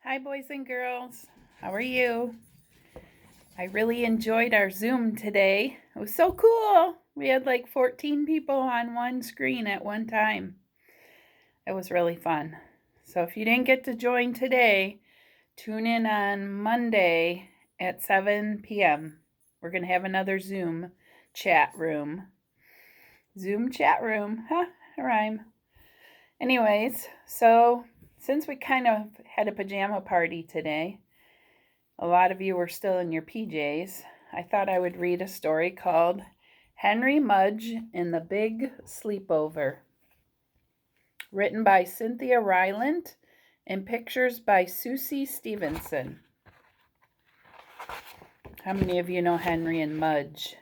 Hi, boys and girls. How are you? I really enjoyed our Zoom today. It was so cool. We had like 14 people on one screen at one time. It was really fun. So if you didn't get to join today, tune in on Monday at 7 p.m. We're going to have another Zoom chat room. Zoom chat room. Huh? Rhyme. Anyways, so since we kind of had a pajama party today, a lot of you were still in your PJs, I thought I would read a story called Henry Mudge and the Big Sleepover, written by Cynthia Rylant and pictures by Susie Stevenson. How many of you know Henry and Mudge?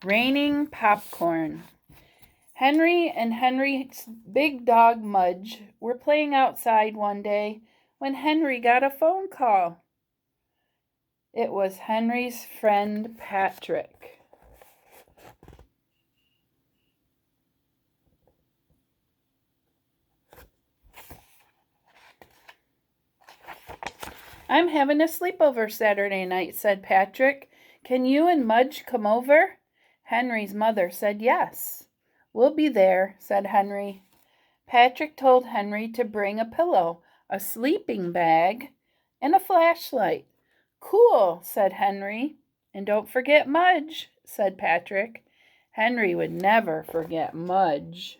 Raining popcorn. Henry and Henry's big dog Mudge were playing outside one day when Henry got a phone call. It was Henry's friend Patrick. "I'm having a sleepover Saturday night," said Patrick. "Can you and Mudge come over?" Henry's mother said yes. "We'll be there," said Henry. Patrick told Henry to bring a pillow, a sleeping bag, and a flashlight. "Cool," said Henry. "And don't forget Mudge," said Patrick. Henry would never forget Mudge.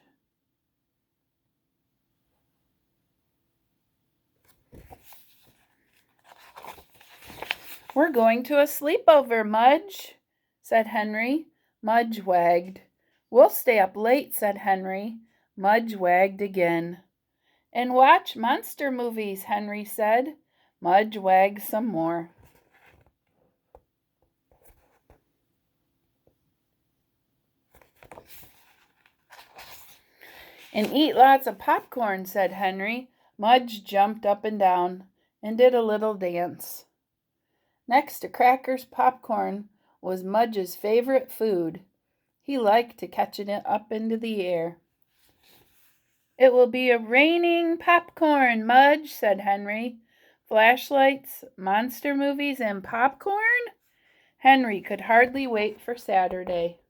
"We're going to a sleepover, Mudge," said Henry. Mudge wagged. "We'll stay up late," said Henry. Mudge wagged again. "And watch monster movies," Henry said. Mudge wagged some more. "And eat lots of popcorn," said Henry. Mudge jumped up and down and did a little dance. Next to crackers, popcorn was Mudge's favorite food. He liked to catch it up into the air. "It will be a raining popcorn, Mudge," said Henry. Flashlights, monster movies, and popcorn? Henry could hardly wait for Saturday.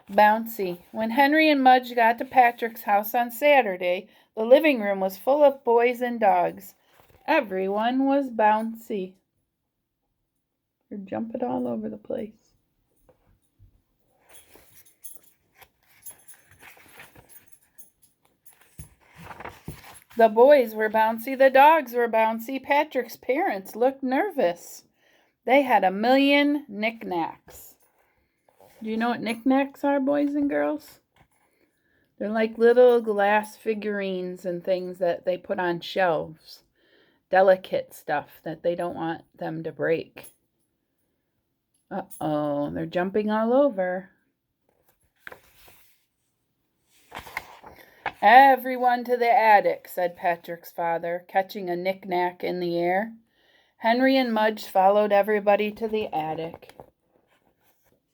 Bouncy. When Henry and Mudge got to Patrick's house on Saturday, the living room was full of boys and dogs. Everyone was bouncy. They're jumping all over the place. The boys were bouncy, the dogs were bouncy. Patrick's parents looked nervous. They had a million knickknacks. Do you know what knickknacks are, boys and girls? They're like little glass figurines and things that they put on shelves. Delicate stuff that they don't want them to break. Uh-oh, they're jumping all over. "Everyone to the attic," said Patrick's father, catching a knickknack in the air. Henry and Mudge followed everybody to the attic.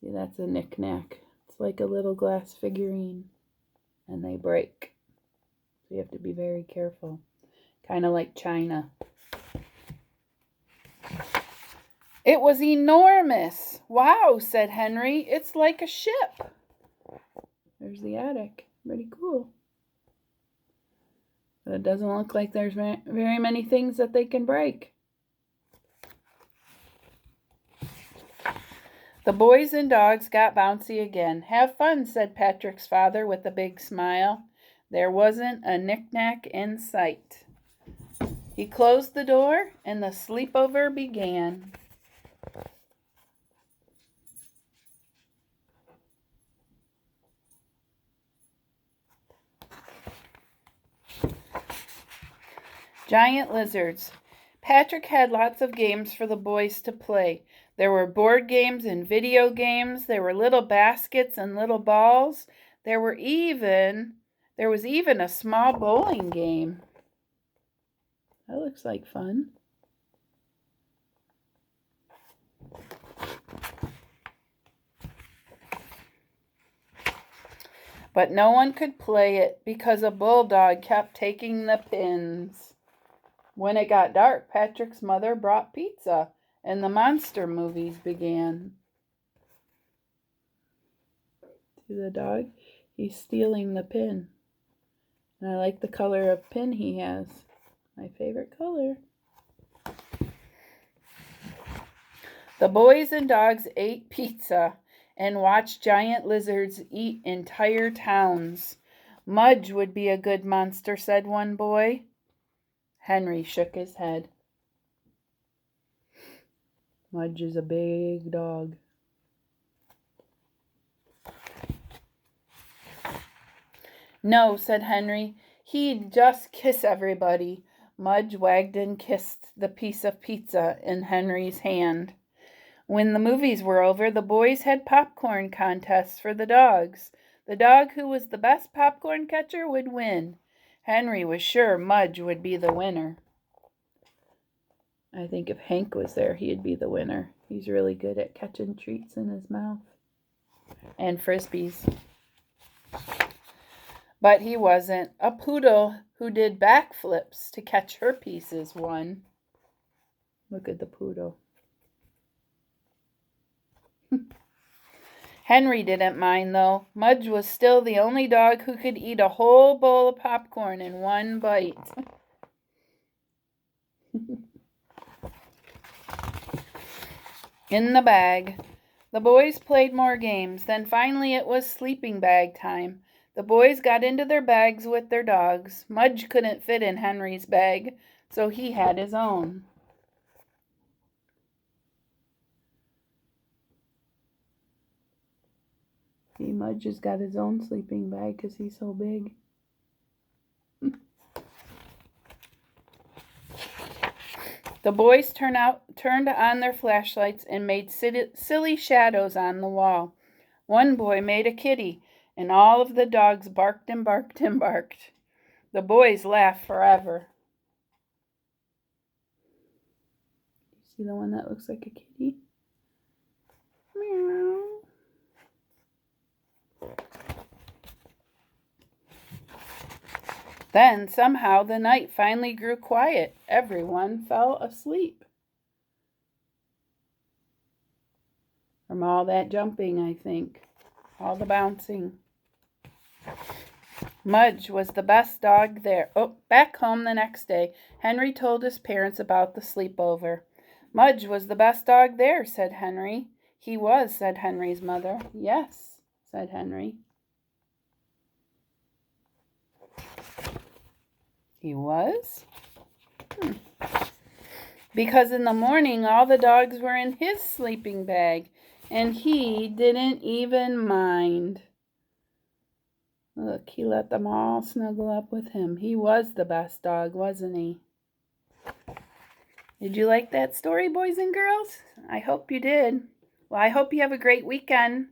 See, that's a knickknack. It's like a little glass figurine, and they break. So you have to be very careful. Kind of like china. "It was enormous." "Wow," said Henry. "It's like a ship." There's the attic. Pretty cool. But it doesn't look like there's very many things that they can break. The boys and dogs got bouncy again. "Have fun," said Patrick's father with a big smile. There wasn't a knickknack in sight. He closed the door and the sleepover began. Giant lizards. Patrick had lots of games for the boys to play. There were board games and video games. There were little baskets and little balls. There was even a small bowling game. That looks like fun. But no one could play it because a bulldog kept taking the pins. When it got dark, Patrick's mother brought pizza, and the monster movies began. See the dog? He's stealing the pin. And I like the color of pin he has. My favorite color. The boys and dogs ate pizza and watched giant lizards eat entire towns. Mudge would be a good monster, said one boy. Henry shook his head. Mudge is a big dog. No, said Henry. He'd just kiss everybody. Mudge wagged and kissed the piece of pizza in Henry's hand. When the movies were over, the boys had popcorn contests for the dogs. The dog who was the best popcorn catcher would win. Henry was sure Mudge would be the winner. I think if Hank was there, he'd be the winner. He's really good at catching treats in his mouth. And Frisbees. But he wasn't. A poodle who did backflips to catch her pieces won. Look at the poodle. Henry didn't mind, though. Mudge was still the only dog who could eat a whole bowl of popcorn in one bite. In the bag. The boys played more games. Then finally it was sleeping bag time. The boys got into their bags with their dogs. Mudge couldn't fit in Henry's bag, so he had his own. See, Mudge has got his own sleeping bag because he's so big. The boys turned on their flashlights and made silly shadows on the wall. One boy made a kitty, and all of the dogs barked and barked and barked. The boys laughed forever. See the one that looks like a kitty? Meow. Then, somehow, the night finally grew quiet. Everyone fell asleep. From all that jumping, I think. All the bouncing. Mudge was the best dog there. Back home the next day, Henry told his parents about the sleepover. Mudge was the best dog there, said Henry. He was, said Henry's mother. Yes, said Henry. He was? Because in the morning all the dogs were in his sleeping bag, and he didn't even mind. Look, he let them all snuggle up with him. He was the best dog, wasn't he? Did you like that story, boys and girls? I hope you did. Well, I hope you have a great weekend.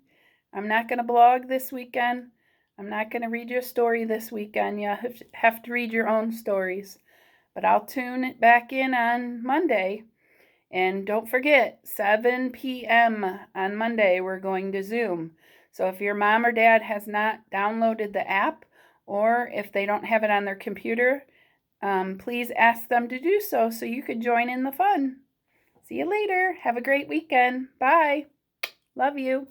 I'm not going to blog this weekend. I'm not going to read your story this weekend. You have to read your own stories. But I'll tune it back in on Monday. And don't forget, 7 p.m. on Monday, we're going to Zoom. So if your mom or dad has not downloaded the app, or if they don't have it on their computer, please ask them to do so you could join in the fun. See you later. Have a great weekend. Bye. Love you.